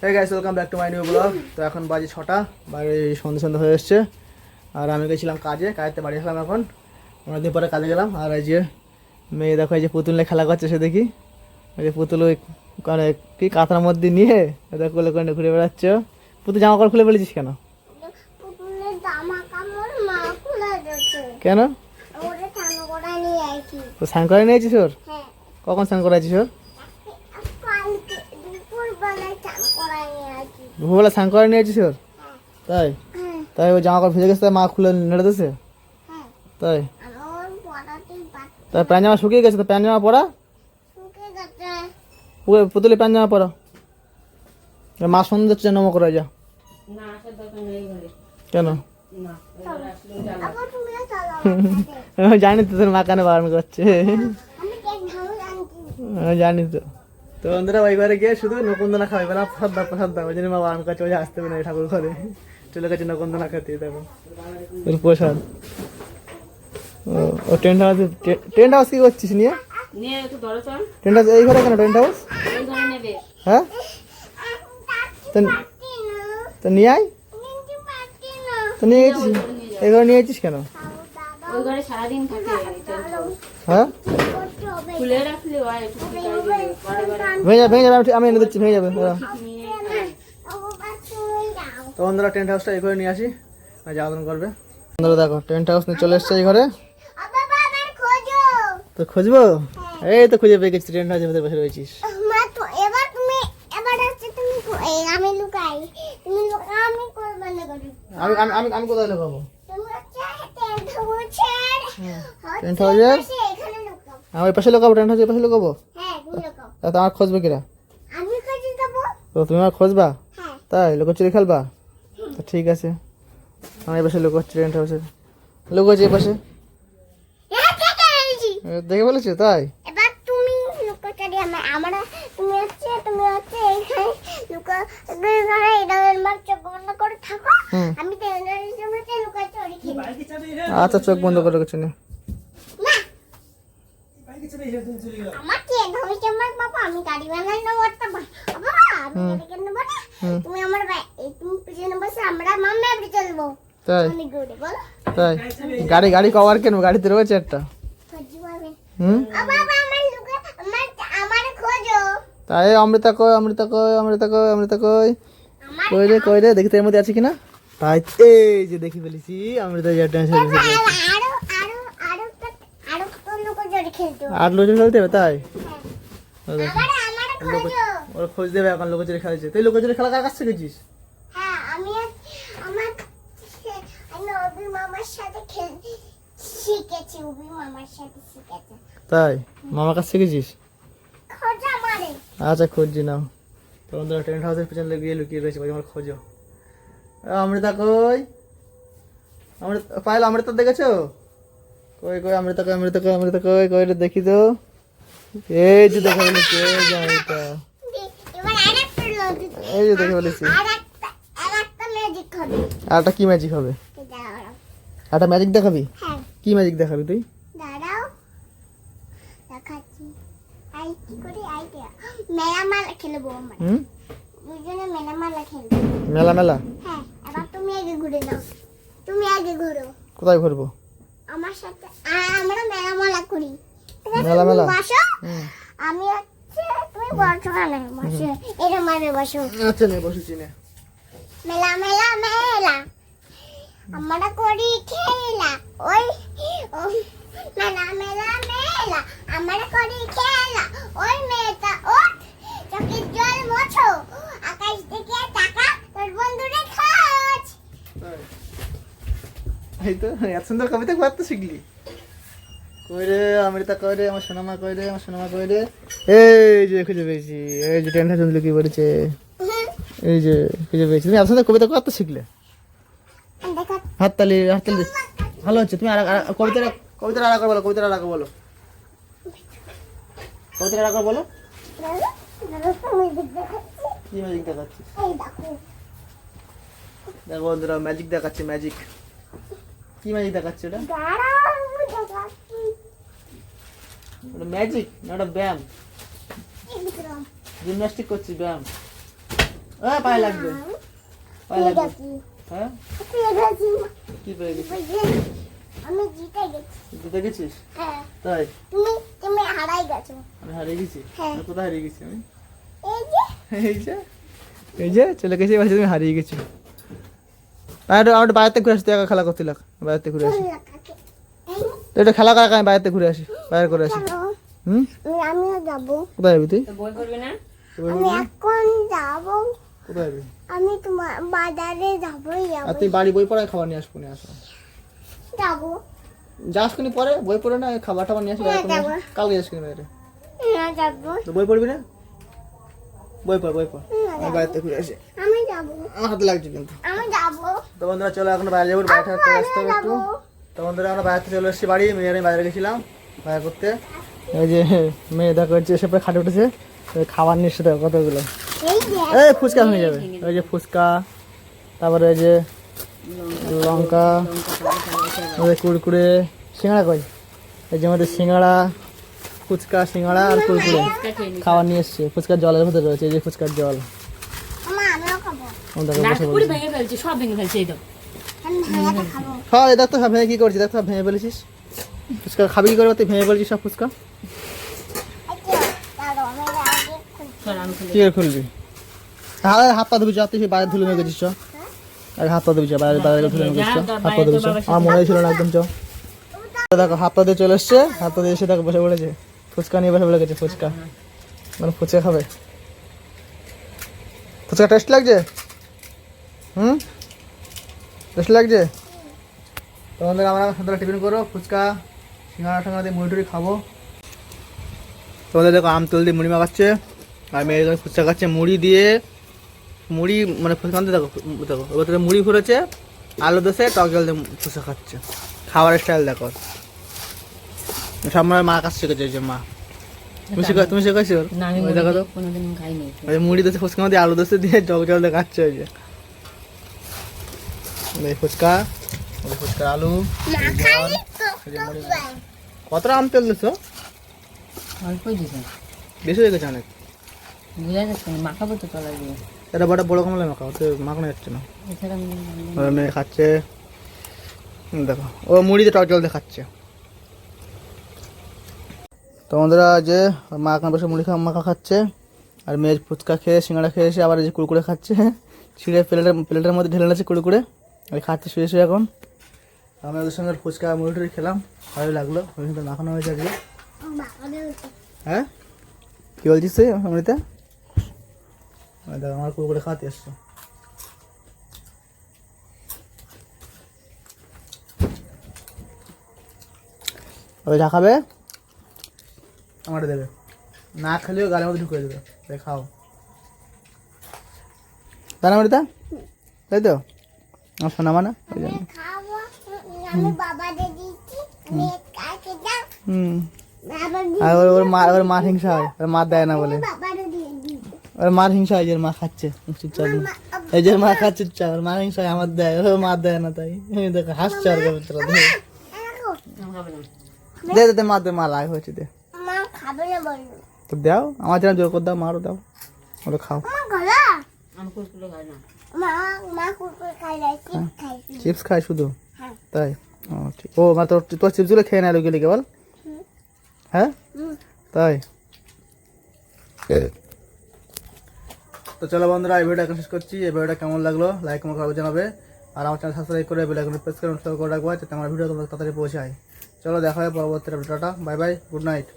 Hey guys, welcome back to my new vlog. তো এখন বাজে 6টা, বাইরে সন্ধ্যা হয়ে এসেছে। আর আমি গেছিলাম কাজে বাড়ি আসলাম এখন। অনেকদিন পরে কাজে গেলাম। আর এই যে মেয়ে দেখো, এই যে পুতুল নিয়ে খেলা করছে, সে দেখি ওই যে পুতুল ওই কি কাঁথার মধ্যে নিয়ে ওদের কোলে কোলে ঘুরে বেড়াচ্ছে। পুতুল জামা কাপড় খুলে ফেলেছিস কেন? কেন? তো স্নান করে নিয়েছিস ওর? কখন স্নান করাইছিস ওর? দুপুরবেলা স্নান করে নিয়েছিস ওর? তাই তাই ওই জামা কাপড় ভিজে গেছে, মা খুলে নেড়ে দিয়েছে? তাই তাই প্যান্ট জামা শুকিয়ে গেছে, তো প্যান্ট জামা পরা, পুতুলে প্যান্ট জামা পরা। মা সন্ধ্যে যাচ্ছে নম করে যা। কেন? জানি তো তোর মা কেন বারণ করছে, জানি তো। তো বন্ধুরা ওইবারে গিয়ে শুধু নকুন্দনা খাওয়াবে না, প্রসাদ দাও, ওই জন্য মা বারণ করছে, ওই যে আসতে হবে না ঠাকুর ঘরে, চলে গেছে নকুন্দনা খেতে। দেখো ওর প্রসাদ। ও টেন্ট হাউস কি করছিস নিয়ে? টেন্ট হাউস এই ঘরে কেন? টেন্ট হাউস হ্যাঁ, তো নিয়ে আয়, তো নিয়ে গেছিস এই ঘরে, নিয়ে গেছিস কেন? হ্যাঁ ভেঙে যাবে, আমি এনে দিচ্ছি, ভেঙে যাবে। তো বন্ধুরা টেন্ট হাউসটা এই ঘরে নিয়ে আসি, জ্বালাতন করবে। বন্ধুরা দেখো টেন্ট হাউস নিয়ে চলে এসছে এই ঘরে। তো খুঁজবো, এই তো খুঁজে পেয়ে গেছি, টেন্ট হাউসের ভিতরে বসে রয়েছিস। আমি কোথায় লুকাবো? টেন্ট হাউসের আমি পাশে লুকাবো, টেন্ট হাউসের পাশে লুকাবো। আমার খুঁজবে কিরা? তো তুমি আমার খুঁজবা? তাই লুকোচুরি খেলবা? তো ঠিক আছে, আমি পাশে লুকোচ্ছি, টেন্ট হাউসের লুকোচ্ছি এই পাশে। দেখে বলেছি তাই। এবার তুমি লুকোচুরি আমরা তুমি হচ্ছে এইখানে লুকোচুরি এর মার চোখ বন্ধ করে থাকো, আমি তো এর লুকোচুরি খেলি। আচ্ছা চোখ বন্ধ করে কিছু নেই। আমার কি ধমিছে আমার বাবা, আমি গাড়ি বানাই না ওটা বাবা, আমি গাড়ি কেন নেব না, তুমি আমার তুমি পিছনে বসে আমরা মাম্মা বাড়ি চলবো। তাই আমি ঘুরে বল, তাই গাড়ি কভার কেন? গাড়িতে রয়েছে একটা। বাবা আমার লুকা আমার খোঁজো। তাই অমৃতা কই কই রে দেখি তো এর মধ্যে আছে কিনা। তাই এই যে দেখি ফেলেছি অমৃতা, যে টেনশন আরো তো লুকোচুরি খেলতে হবে। আর লোকজন খেলতে হবে তাই। আমার খোঁজো। ওর খোঁজ দেবে এখন, লুকোচুরি খেলছে। তুই লুকোচুরি খেলা কার কাছ থেকে শিখেছিস? হ্যাঁ আমি অভি মামার সাথে শিখেছি, অভি মামার সাথে শিখেছি। তাই মামার কাছ শিখেছিস? খোঁজা মারে। আচ্ছা খুঁজছি নাও। তো বন্ধুরা টেন্ট হাউসের পিছনে গিয়ে লুকিয়ে রয়েছে, ভাই আমার খোঁজো। অমৃতা কই? পায়েল অমৃতা দেখেছো? কই অমৃতা কই রে, দেখি তো। এই যে দেখে বলেছি, এই যে অমৃতা, এবার আরেকটা লজি, এই যে দেখে বলেছি। আরেকটা ম্যাজিক হবে। আরটা কি ম্যাজিক হবে? দাঁড়াও। একটা ম্যাজিক দেখাবি? হ্যাঁ কি ম্যাজিক দেখাবি তুই? দাঁড়াও দেখাচ্ছি। আই কি করে আইডিয়া, মেলামালা খেলবো আমরা, দুজনে মেলামালা খেলবো। মেলা? হ্যাঁ এবার তুমি আগে ঘুরে নাও, তুমি আগে ঘুরো। কোথায় ঘুরবো? আমার সাথে আমরা মেলামালা করি। মেলা? বসো, আমি হচ্ছে তুমি বসো না, বসো এটা মারে বসো। আচ্ছা নে বসেছি নে। মেলা আমরা করি খেলা, ওই মেলা আমরা করি খেলা, ওই মেয়েটা ওঠ চোখের জল মোছো, আকাশ থেকে টাকা তোর বন্ধুরে খোঁজ। এই তো এত সুন্দর কবিতা পড়তে শিখলি। কই রে অমৃতা কই রে, আমার সোনামা কই রে, এই যে খুঁজে পেয়েছি, এই যে টেন্ট হাউস কি বলেছে, এই যে খুঁজে পেয়েছি। তুমি এত সুন্দর কবিতা পড়তে শিখলে। হাততালি ভালো হচ্ছে। তুমি কবিতাটা আর একবার বলো, কি ম্যাজিক দেখাচ্ছিস? দেখো বন্ধুরা ম্যাজিক দেখাচ্ছে, ম্যাজিক। কি ম্যাজিক দেখাচ্ছে ওটা? ওটা ম্যাজিক না, ওটা ব্যায়াম, জিমন্যাস্টিক করছিস, ব্যায়াম। পায়ে লাগবে, পায়ে লাগবে। এটা কি? হ্যাঁ এটা কি? কি পেয়ে গেছিস? ওই যে, আমি জিতে গেছি। জিতে গেছিস? হ্যাঁ, তাই তুমি হারাই গেছো। আমি হারিয়ে গেছি? হ্যাঁ। আমি কোথায় হারিয়ে গেছি আমি? এই যে, এই যে, এই যে চলে গেছি, বলছি তুমি হারিয়ে গেছো। আর আর বাইরে ঘুরে আসি, তুই একা খেলা করতে লাগ, বাইরে ঘুরে আসি। কাকে? এই, তুই এটা খেলা করা, আমি বাইরে ঘুরে আসি, বাইরে করে আসি। চলো, হুম, আমিও যাবো। কোথায় যাবি তুই? বই করবে না? আমি এখন যাবো। কোথায় যাবি? আমি তোমার বাজারে যাবোই আর তুই বাড়ি বই পড়ায় খাবার নিয়ে আসবো, নিয়ে আসো। যাবো। যাস কিনি পরে, বই পড়ে না খাবার টাবার নিয়ে আসবি, হ্যাঁ, বাইরে করে নিয়ে যাবো। আসবি। কালকে যাস কিনি বাইরে? না যাবো। তো বই পড়বি না? বই পড়, বই পড়। না, আমি যাবো। বাড়িতে ঘুরে আসি, আমি যাবো। আমার হাতে লাগছে কিন্তু। আমি যাবো। তো বন্ধুরা চলো এখন বাইরে যাবো, বাইরে থাকতে ব্যস্ত হবে একটু। তো বন্ধুরা আমরা বাইরে চলে এসেছি বাড়ি, মেয়ে আমি বাইরে গেছিলাম বাইরে করতে। এই যে মেয়ে দেখো হচ্ছে এসে পরে খাটে উঠেছে, এই খাবার নিয়ে এসে দেখো কতগুলো। এই যে, এই ফুচকা হয়ে যাবে, ওই যে ফুচকা, তারপরে এই যে লঙ্কা, ওই যে কুড়কুড়ে, সিঙ্গাড়া কই, এই যে আমাদের সিঙ্গাড়া, ফুচকা, সিঙ্গাড়া আর কুড়কুড়ে খাবার নিয়ে এসছে। ফুচকার জলের ভেতরে রয়েছে, এই যে ফুচকার জল। আমিও খাবো। ও দেখো বসে নাটকুড়ি বলছে। ভেঙে ফেলছে, সব ভেঙে ফেলছে এই তো। আমি ভাইয়াটা খাবো। হ্যাঁ এই দেখ তো সব ভেঙে কি করছিস, দেখ তো সব ভেঙে ফেলেছিস। ফুচকা খাবি কি করে, তুই ভেঙে ফেলেছিস সব ফুচকা। এই যে, দাঁড়াও, আমি আগে খুলছি। চল আমি খুলে কি করে খুলবি? তাহলে হাত পা ধুবি, যা তুই বাইরে ধুলে মেয়ে গেছিস। চ আগে হাত পা ধুবি, যা বাইরে বাইরে ধুলে মেয়ে গেছিস। হাত পা ধুবি, চ। আমার মনে ছিল না একদম। চ দেখো হাত পা দিয়ে চলে এসছে, হাত পা দিয়ে এসে দেখো বসে পড়েছে, ফুচকা নিয়ে বসে পড়ে গেছে। ফুচকা মানে ফুচকা খাবে। ফুচকা টেস্ট লাগছে? হুম, টেস্ট লাগছে? তোমাদের আমরা সন্ধ্যাবেলা টিফিন করো, ফুচকা সিঙ্গাড়া ঠাঙ্গা দিয়ে মুড়ি টুড়ি খাবো। তোমাদের দেখো আম তেল দিয়ে মুড়ি মাখাচ্ছে, আর মেয়ের এখানে ফুচকা খাচ্ছে মুড়ি দিয়ে। মুড়ি মানে ফুচকা আনতে দেখো, দেখো ওর ভেতরে মুড়ি ভরেছে, আলু দোসে টক জল দিয়ে ফুচকা খাচ্ছে। খাবারের স্টাইল দেখো, সব মানে মা কাছে শিখেছে, এই যে মা। তুমি শেখাইছো? না, আমি ওই দেখো তো, কোনোদিন খাইনি। ওই যে মুড়ি দোসে ফুচকা দিয়ে আলু দোসে দিয়ে টক জল দিয়ে খাচ্ছে। ওই যে এই ফুচকা, ওই ফুচকার আলু, মাখালি তো এই যে মুড়ি। কতটা আম তেল দিছো? অল্পই দিছে, বেশি হয়ে গেছে অনেক। বুঝা যাচ্ছে না, মাখাবো তো তলা দিয়ে। এটা বড় কমলা মাখাও, তো মাখানো যাচ্ছে না। এছাড়া আমি ওর মেয়ে খাচ্ছে, দেখো ও মুড়িতে টক জল দিয়ে খাচ্ছে। তো বন্ধুরা যে মা এখন বসে মুড়ি মাখা খাচ্ছে, আর মেয়ে ফুচকা খেয়ে সিঙ্গাড়া খেয়ে এসে আবার এই যে কুড়কুড়ে খাচ্ছে, ছিঁড়ে প্লেটের মধ্যে ঢেলে নিচ্ছে কুড়কুড়ে, আর খাচ্ছে শুয়ে শুয়ে এখন। আমি ওদের সঙ্গে ফুচকা মুড়ি টুড়ি খেলাম, ভালোই লাগলো। ওই তো মাখানো হয়েছে আজকে। বাবারে উঠে। হ্যাঁ কী বলছিস তুই মুড়িতে? দেখো আমার কুড়কুড়ে খাওয়াতে এসছো। ওই যা খাবে আমারটা দেবে, না খেলেও গালের মধ্যে ঢুকিয়ে দেবে। তাই খাও, তাই না মরিতা? তাই তো আমার শোনা মানে ওই জন্য। খাবো। আমি বাবারে দিচ্ছি। আমি কাকে দাও। হুম, বাবা আর ওর মার হিংসা হয়, ওর মা দেয় না বলে। বাবারে দিয়ে দিই। ওর মার হিংসা হয় যে ওর মা খাচ্ছে চুপচাপ, এই যে মা খাচ্ছে চুপচাপ, ওর মার হিংসা হয় আমার দেয়, ওর মা দেয় না। তাই দেখো হাসছে আর দেখো, খাবো না। দে দে দে, মা দে, মা রাগ হয়েছে, দে মা খাবে না বললো। তো দাও, আমার যেন জোর করে দাও, মারও দাও, ওটা খাও। মা গলা। আমি কুরকুরে খাই না। মা কুকুর খাই না, চিপস খাইছি। চিপস খায় শুধু? হ্যাঁ। তাই ও ঠিক। ও মা তোর চিপসগুলো খেয়ে নেয় গেলে কেবল? হ্যাঁ তাই। তো চলো বন্ধুরা, এই ভিডিওটা এখন শেষ করছি। এই ভিডিওটা কেমন লাগলো লাইক কমেন্ট করে জানাবে, আর আমার চ্যানেল সাবস্ক্রাইব করে বেল আইকন প্রেস করে রাখবো, যাতে আমার ভিডিও তোমাদের তাড়াতাড়ি পৌঁছায়। চলো দেখা হয় পরবর্তী tata, bye bye, good night.